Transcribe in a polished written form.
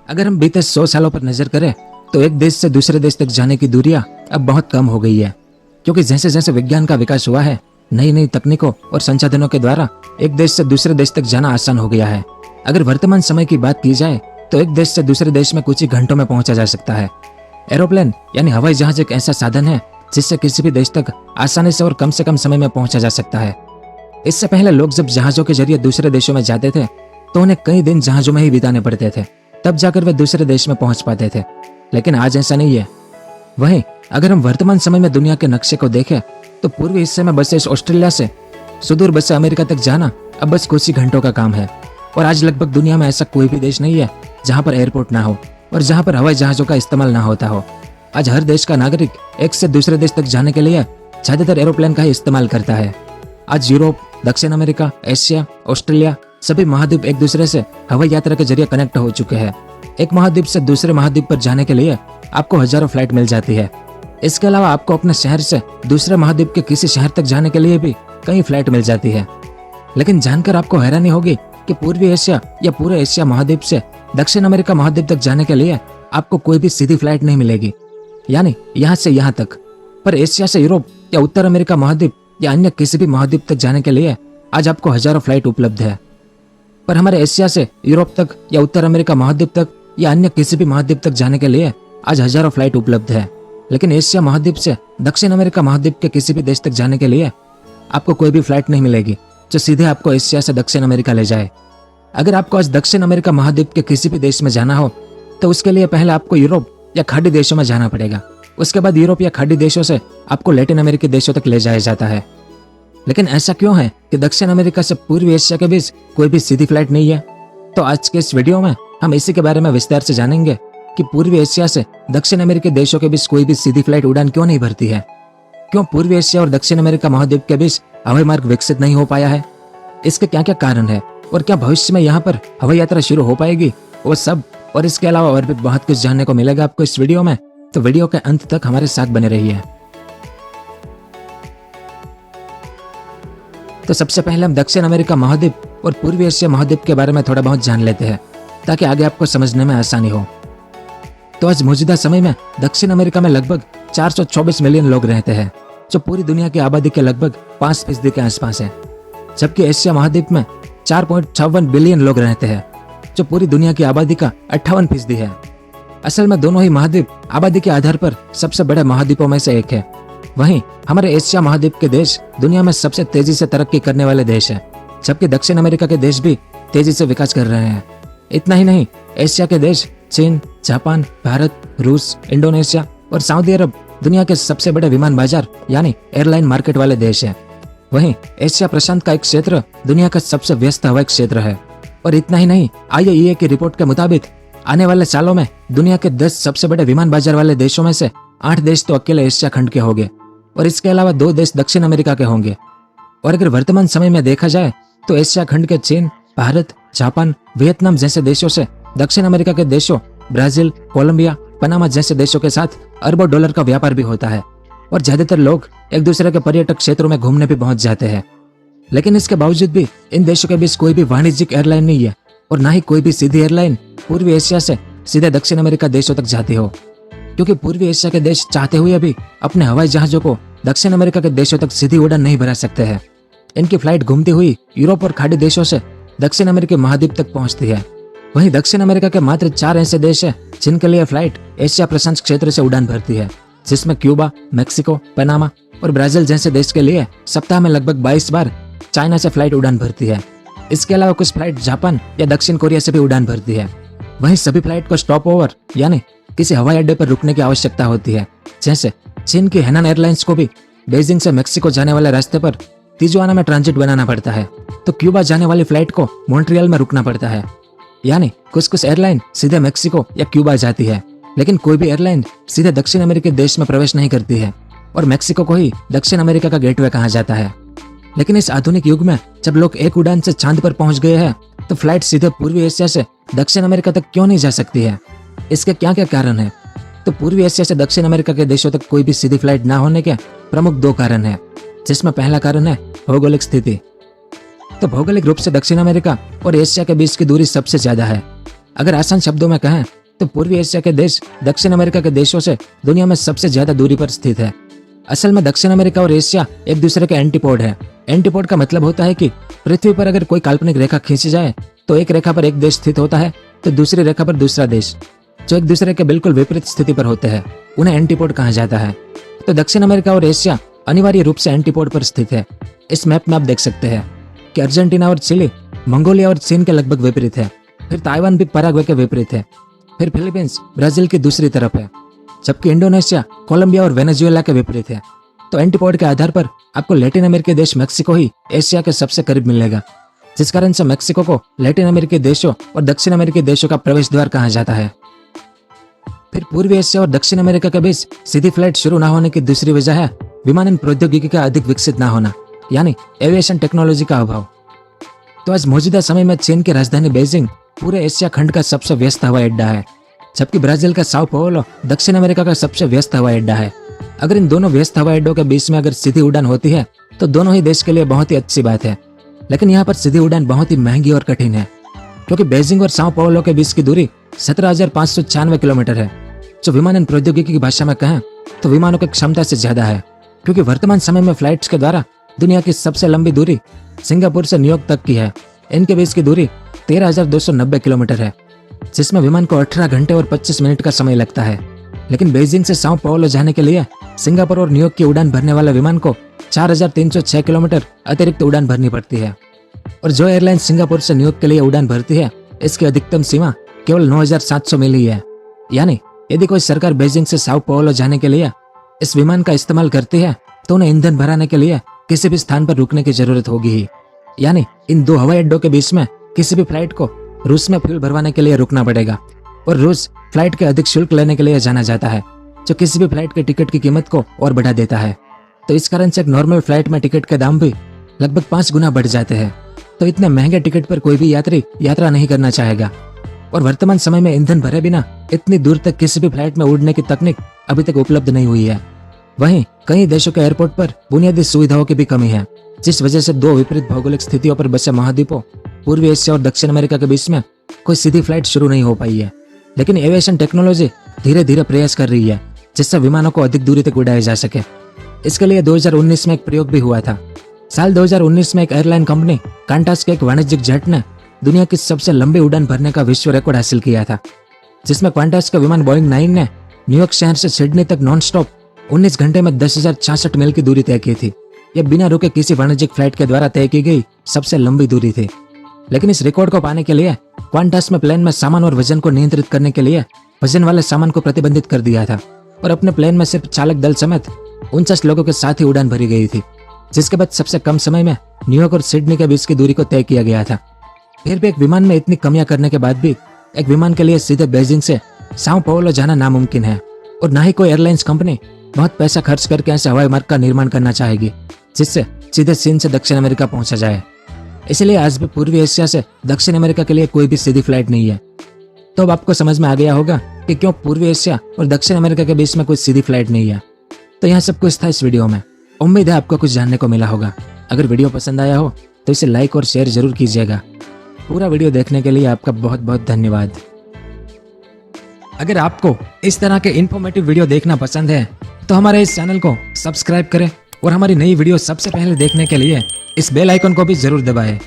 अगर हम बीते 100 सालों पर नजर करें तो एक देश से दूसरे देश तक जाने की दूरियां अब बहुत कम हो गई है, क्योंकि जैसे जैसे विज्ञान का विकास हुआ है, नई नई तकनीकों और संसाधनों के द्वारा एक देश से दूसरे देश तक जाना आसान हो गया है। अगर वर्तमान समय की बात की जाए तो एक देश से दूसरे देश में कुछ ही घंटों में पहुंचा जा सकता है। एरोप्लेन यानी हवाई जहाज एक ऐसा साधन है जिससे किसी भी देश तक आसानी से और कम से कम समय में पहुंचा जा सकता है। इससे पहले लोग जब जहाजों के जरिए दूसरे देशों में जाते थे तो उन्हें कई दिन जहाजों में ही बिताने पड़ते थे, तब जाकर वे दूसरे देश में पहुंच पाते थे। लेकिन आज ऐसा नहीं है। वहीं अगर हम वर्तमान समय में दुनिया के नक्शे को देखें तो पूर्वी हिस्से में बसे इस ऑस्ट्रेलिया से सुदूर बसे अमेरिका तक जाना अब बस कुछ ही घंटों का काम है। और आज लगभग दुनिया में ऐसा कोई भी देश नहीं है जहां पर एयरपोर्ट ना हो और जहां पर हवाई जहाजों का इस्तेमाल ना होता हो। आज हर देश का नागरिक एक से दूसरे देश तक जाने के लिए ज्यादातर एरोप्लेन का ही इस्तेमाल करता है। आज यूरोप, दक्षिण अमेरिका, एशिया, ऑस्ट्रेलिया सभी महाद्वीप एक दूसरे से हवाई यात्रा के जरिए कनेक्ट हो चुके हैं। एक महाद्वीप से दूसरे महाद्वीप पर जाने के लिए आपको हजारों फ्लाइट मिल जाती है। इसके अलावा आपको अपने शहर से दूसरे महाद्वीप के किसी शहर तक जाने के लिए भी कई फ्लाइट मिल जाती है। लेकिन जानकर आपको हैरानी होगी कि पूर्वी एशिया या पूरे एशिया महाद्वीप से दक्षिण अमेरिका महाद्वीप तक जाने के लिए आपको कोई भी सीधी फ्लाइट नहीं मिलेगी, यानी यहाँ से यहाँ तक। पर एशिया से यूरोप या उत्तर अमेरिका महाद्वीप या अन्य किसी भी महाद्वीप तक जाने के लिए आज आपको हजारों फ्लाइट उपलब्ध है। पर हमारे एशिया से यूरोप तक या उत्तर अमेरिका महाद्वीप तक या अन्य किसी भी महाद्वीप तक जाने के लिए आज हजारों फ्लाइट उपलब्ध है। लेकिन एशिया महाद्वीप से दक्षिण अमेरिका महाद्वीप के किसी भी देश तक जाने के लिए आपको कोई भी फ्लाइट नहीं मिलेगी जो सीधे आपको एशिया से दक्षिण अमेरिका ले जाए। अगर आपको आज दक्षिण अमेरिका महाद्वीप के किसी भी देश में जाना हो तो उसके लिए पहले आपको यूरोप या खाड़ी देशों में जाना पड़ेगा। उसके बाद यूरोप या खाड़ी देशों से आपको लैटिन अमेरिकी देशों तक ले जाया जाता है। लेकिन ऐसा क्यों है कि दक्षिण अमेरिका से पूर्वी एशिया के बीच कोई भी सीधी फ्लाइट नहीं है? तो आज के इस वीडियो में हम इसी के बारे में विस्तार से जानेंगे कि पूर्वी एशिया से दक्षिण अमेरिकी देशों के बीच कोई भी सीधी फ्लाइट उड़ान क्यों नहीं भरती है, क्यों पूर्वी एशिया और दक्षिण अमेरिका महाद्वीप के बीच हवाई मार्ग विकसित नहीं हो पाया है, इसके क्या क्या कारण है और क्या भविष्य में यहाँ पर हवाई यात्रा शुरू हो पाएगी, वो सब और इसके अलावा और भी बहुत कुछ जानने को मिलेगा आपको इस वीडियो में। तो वीडियो के अंत तक हमारे साथ बने रहिए। तो सबसे पहले हम दक्षिण अमेरिका महाद्वीप और पूर्वी एशिया महाद्वीप के बारे में थोड़ा बहुत जान लेते हैं ताकि आगे आपको समझने में आसानी हो। तो आज मौजूदा समय में दक्षिण अमेरिका में लगभग 424 मिलियन लोग रहते हैं, जो पूरी दुनिया की आबादी के लगभग 5% के आसपास है। जबकि एशिया महाद्वीप में 4.56 बिलियन लोग रहते हैं, जो पूरी दुनिया की आबादी का 58% है। असल में दोनों ही महाद्वीप आबादी के आधार पर सबसे बड़े महाद्वीपों में से एक है। वहीं हमारे एशिया महाद्वीप के देश दुनिया में सबसे तेजी से तरक्की करने वाले देश हैं, जबकि दक्षिण अमेरिका के देश भी तेजी से विकास कर रहे हैं। इतना ही नहीं, एशिया के देश चीन, जापान, भारत, रूस, इंडोनेशिया और सऊदी अरब दुनिया के सबसे बड़े विमान बाजार यानी एयरलाइन मार्केट वाले देश हैं। वहीं एशिया प्रशांत का एक क्षेत्र दुनिया का सबसे व्यस्त हवाई क्षेत्र है। और इतना ही नहीं, IAEA की रिपोर्ट के मुताबिक आने वाले सालों में दुनिया के 10 सबसे बड़े विमान बाजार वाले देशों में से 8 देश तो अकेले एशिया खंड के होंगे और इसके अलावा 2 देश दक्षिण अमेरिका के होंगे। और अगर वर्तमान समय में देखा जाए तो एशिया खंड के चीन, भारत, जापान, वियतनाम जैसे देशों से दक्षिण अमेरिका के देशों ब्राजील, कोलंबिया, पनामा जैसे देशों के साथ अरबों डॉलर का व्यापार भी होता है और ज्यादातर लोग एक दूसरे के पर्यटक क्षेत्रों में घूमने भी पहुंच जाते हैं। लेकिन इसके बावजूद भी इन देशों के बीच कोई भी वाणिज्यिक एयरलाइन नहीं है और ना ही कोई भी सीधी एयरलाइन पूर्वी एशिया से सीधे दक्षिण अमेरिका देशों तक जाती हो, क्योंकि पूर्वी एशिया के देश चाहते हुए भी अपने हवाई जहाजों को दक्षिण अमेरिका के देशों तक सीधी उड़ान नहीं भरा सकते हैं। इनकी फ्लाइट घूमती हुई यूरोप और खाड़ी देशों से दक्षिण अमेरिकी महाद्वीप तक पहुंचती है। वहीं दक्षिण अमेरिका के मात्र 4 ऐसे देश हैं जिनके लिए फ्लाइट एशिया प्रशांत क्षेत्र से उड़ान भरती है, जिसमें क्यूबा, मेक्सिको, पनामा और ब्राजील जैसे देश के लिए सप्ताह में लगभग 22 बार चाइना से फ्लाइट उड़ान भरती है। इसके अलावा कुछ फ्लाइट जापान या दक्षिण कोरिया से भी उड़ान भरती है। वहीं सभी फ्लाइट को स्टॉप ओवर यानी किसी हवाई अड्डे पर रुकने की आवश्यकता होती है। जैसे चीन की हेनान एयरलाइंस को भी बेजिंग से मेक्सिको जाने वाले रास्ते पर तिजुआना में ट्रांजिट बनाना पड़ता है, तो क्यूबा जाने वाली फ्लाइट को मॉन्ट्रियल में रुकना पड़ता है। यानी कुछ एयरलाइन सीधे मेक्सिको या क्यूबा जाती है, लेकिन कोई भी एयरलाइन सीधे दक्षिण अमेरिकी देश में प्रवेश नहीं करती है और मेक्सिको को ही दक्षिण अमेरिका का गेटवे कहा जाता है। लेकिन इस आधुनिक युग में जब लोग एक उड़ान से चांद पर पहुंच गए हैं, तो फ्लाइट सीधे पूर्वी एशिया से दक्षिण अमेरिका तक क्यों नहीं जा सकती है? इसके क्या क्या कारण है? तो पूर्वी एशिया से दक्षिण अमेरिका के देशों तक कोई भी सीधी फ्लाइट ना होने के प्रमुख 2 कारण हैं, जिसमें पहला कारण है भौगोलिक स्थिति। तो भौगोलिक रूप से दक्षिण अमेरिका और एशिया के बीच की दूरी सबसे ज्यादा है। अगर आसान शब्दों में कहें तो पूर्वी एशिया के देश दक्षिण अमेरिका के देशों से दुनिया में सबसे ज्यादा दूरी पर स्थित है। असल में दक्षिण अमेरिका और एशिया एक दूसरे के एंटीपोड है। एंटीपोड का मतलब होता है कि पृथ्वी पर अगर कोई काल्पनिक रेखा खींची जाए तो एक रेखा पर एक देश स्थित होता है तो दूसरी रेखा पर दूसरा देश, जो एक दूसरे के बिल्कुल विपरीत स्थिति पर होते हैं, उन्हें एंटीपोड कहा जाता है। तो दक्षिण अमेरिका और एशिया अनिवार्य रूप से एंटीपोड पर स्थित है। इस मैप में आप देख सकते हैं कि अर्जेंटीना और चिली मंगोलिया और चीन के लगभग विपरीत है। फिर ताइवान भी पैराग्वे के विपरीत है। फिर फिलीपींस ब्राजील की दूसरी तरफ है, जबकि इंडोनेशिया कोलंबिया और वेनेजुएला के विपरीत है। तो एंटीपोड के आधार पर आपको लैटिन अमेरिकी देश मेक्सिको ही एशिया के सबसे करीब मिलेगा, जिस कारण से मेक्सिको को लैटिन अमेरिकी देशों और दक्षिण अमेरिकी देशों का प्रवेश द्वार कहा जाता है। फिर पूर्वी एशिया और दक्षिण अमेरिका के बीच सीधी फ्लाइट शुरू न होने की दूसरी वजह है विमानन प्रौद्योगिकी का अधिक विकसित न होना, यानी एविएशन टेक्नोलॉजी का अभाव। तो आज मौजूदा समय में चीन की राजधानी बीजिंग पूरे एशिया खंड का सबसे व्यस्त हवाई अड्डा है, जबकि ब्राजील का साओ पाउलो दक्षिण अमेरिका का सबसे व्यस्त हवाई अड्डा है। अगर इन दोनों व्यस्त हवाई अड्डों के बीच में अगर सीधी उड़ान होती है तो दोनों ही देश के लिए बहुत ही अच्छी बात है। लेकिन यहाँ पर सीधी उड़ान बहुत ही महंगी और कठिन है, क्योंकि बीजिंग और साओ पाउलो के बीच की दूरी 17,596 किलोमीटर है, जो विमानन प्रौद्योगिकी की भाषा में कहें तो विमानों की क्षमता से ज्यादा है। क्योंकि वर्तमान समय में फ्लाइट्स के द्वारा दुनिया की सबसे लंबी दूरी सिंगापुर से न्यूयॉर्क तक की है। इनके बीच की दूरी 13,290 किलोमीटर है, जिसमें विमान को 18 घंटे और 25 मिनट का समय लगता है। लेकिन बीजिंग से साओ पाउलो जाने के लिए सिंगापुर और न्यूयॉर्क की उड़ान भरने वाले विमान को 4,306 किलोमीटर अतिरिक्त उड़ान भरनी पड़ती है। और जो एयरलाइन सिंगापुर से न्यूयॉर्क के लिए उड़ान भरती है, इसकी अधिकतम सीमा केवल 9,700 मील ही है। यानी यदि कोई सरकार बीजिंग से साओ पाउलो जाने के लिए इस विमान का इस्तेमाल करती है तो उन्हें ईंधन भराने के लिए किसी भी स्थान पर रुकने की जरूरत होगी ही। यानी इन दो हवाई अड्डों के बीच में किसी भी फ्लाइट को रूस में फ्यूल भरवाने के लिए रुकना पड़ेगा, और रूस फ्लाइट के अधिक शुल्क लेने के लिए जाना जाता है, जो किसी भी फ्लाइट के टिकट की कीमत को और बढ़ा देता है। तो इस कारण से एक नॉर्मल फ्लाइट में टिकट के दाम भी लगभग 5 गुना बढ़ जाते हैं। तो इतने महंगे टिकट पर कोई भी यात्री यात्रा नहीं करना चाहेगा। और वर्तमान समय में ईंधन भरे बिना इतनी दूर तक किसी भी फ्लाइट में उड़ने की तकनीक अभी तक उपलब्ध नहीं हुई है। वहीं कई देशों के एयरपोर्ट पर बुनियादी सुविधाओं की भी कमी है, जिस वजह से दो विपरीत भौगोलिक स्थितियों पर बसे महाद्वीपों पूर्वी एशिया और दक्षिण अमेरिका के बीच में कोई सीधी फ्लाइट शुरू नहीं हो पाई है। लेकिन एविएशन टेक्नोलॉजी धीरे धीरे प्रयास कर रही है, जिससे विमानों को अधिक दूरी तक उड़ाया जा सके। इसके लिए 2019 में एक प्रयोग भी हुआ था। साल 2019 में एक एयरलाइन कंपनी कांटास के एक वाणिज्यिक जेट ने दुनिया की सबसे लंबी उड़ान भरने का विश्व रिकॉर्ड हासिल किया था, जिसमें क्वांटास का विमान बोइंग 9 ने न्यूयॉर्क शहर से सिडनी तक नॉन स्टॉप 19 घंटे में 10,066 मील की दूरी तय की थी। यह बिना रुके किसी वाणिज्यिक फ्लाइट के द्वारा तय की गई सबसे लंबी दूरी थी। लेकिन इस रिकॉर्ड को पाने के लिए क्वांटास में प्लेन में सामान और वजन को नियंत्रित करने के लिए वजन वाले सामान को प्रतिबंधित कर दिया था, और अपने प्लेन में सिर्फ चालक दल समेत 49 लोगों के साथ ही उड़ान भरी गई थी, जिसके बाद सबसे कम समय में न्यूयॉर्क और सिडनी के बीच की दूरी को तय किया गया था। फिर भी एक विमान में इतनी कमियां करने के बाद भी एक विमान के लिए सीधे बीजिंग से साओ पाउलो जाना नामुमकिन है, और ना ही कोई एयरलाइंस कंपनी बहुत पैसा खर्च करके ऐसे हवाई मार्ग का निर्माण करना चाहेगी जिससे सीधे चीन से दक्षिण अमेरिका पहुंचा जाए। इसलिए आज भी पूर्वी एशिया से दक्षिण अमेरिका के लिए कोई भी सीधी फ्लाइट नहीं है। तो अब आपको समझ में आ गया होगा कि क्यों पूर्वी एशिया और दक्षिण अमेरिका के बीच में कोई सीधी फ्लाइट नहीं है। तो यहाँ सब कुछ था इस वीडियो में। उम्मीद है आपको कुछ जानने को मिला होगा। अगर वीडियो पसंद आया हो तो इसे लाइक और शेयर जरूर कीजिएगा। पूरा वीडियो देखने के लिए आपका बहुत बहुत धन्यवाद। अगर आपको इस तरह के इन्फॉर्मेटिव वीडियो देखना पसंद है तो हमारे इस चैनल को सब्सक्राइब करें और हमारी नई वीडियो सबसे पहले देखने के लिए इस बेल आइकन को भी जरूर दबाएं।